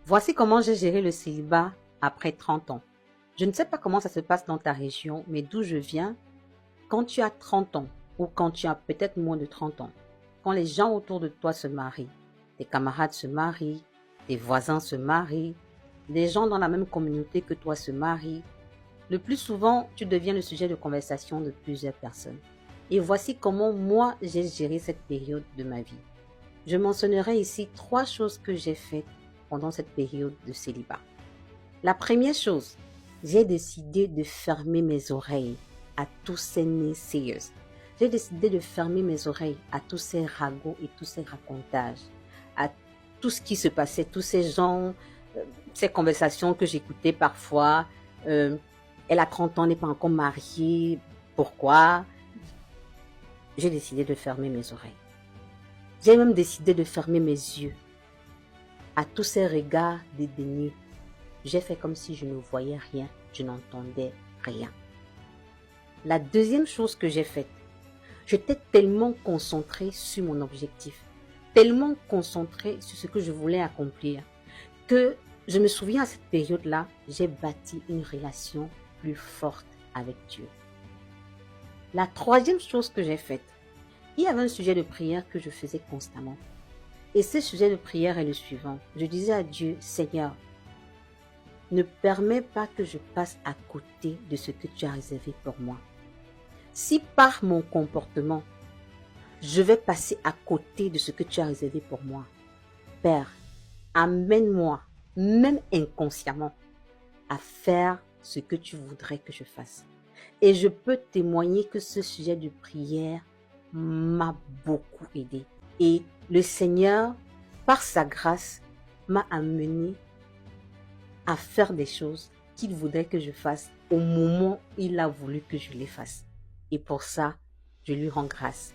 Voici comment j'ai géré le célibat après 30 ans. Je ne sais pas comment ça se passe dans ta région, mais d'où je viens, quand tu as 30 ans, ou quand tu as peut-être moins de 30 ans, quand les gens autour de toi se marient, tes camarades se marient, tes voisins se marient, les gens dans la même communauté que toi se marient, le plus souvent, tu deviens le sujet de conversation de plusieurs personnes. Et voici comment moi j'ai géré cette période de ma vie. Je mentionnerai ici 3 choses que j'ai faites pendant cette période de célibat. La première chose, j'ai décidé de fermer mes oreilles à tous ces naysayers. J'ai décidé de fermer mes oreilles à tous ces ragots et tous ces racontages, à tout ce qui se passait, tous ces gens, ces conversations que j'écoutais parfois. Elle a 30 ans, n'est pas encore mariée. Pourquoi? J'ai décidé de fermer mes oreilles. J'ai même décidé de fermer mes yeux à tous ces regards dédaigneux. J'ai fait comme si je ne voyais rien, je n'entendais rien. La deuxième chose que j'ai faite, j'étais tellement concentrée sur mon objectif, tellement concentrée sur ce que je voulais accomplir, que je me souviens à cette période-là, j'ai bâti une relation plus forte avec Dieu. La troisième chose que j'ai faite, il y avait un sujet de prière que je faisais constamment. Et ce sujet de prière est le suivant. Je disais à Dieu, Seigneur, ne permets pas que je passe à côté de ce que tu as réservé pour moi. Si par mon comportement, je vais passer à côté de ce que tu as réservé pour moi, Père, amène-moi, même inconsciemment, à faire ce que tu voudrais que je fasse. Et je peux témoigner que ce sujet de prière m'a beaucoup aidé. Et le Seigneur, par sa grâce, m'a amené à faire des choses qu'il voudrait que je fasse au moment où il a voulu que je les fasse. Et pour ça, je lui rends grâce.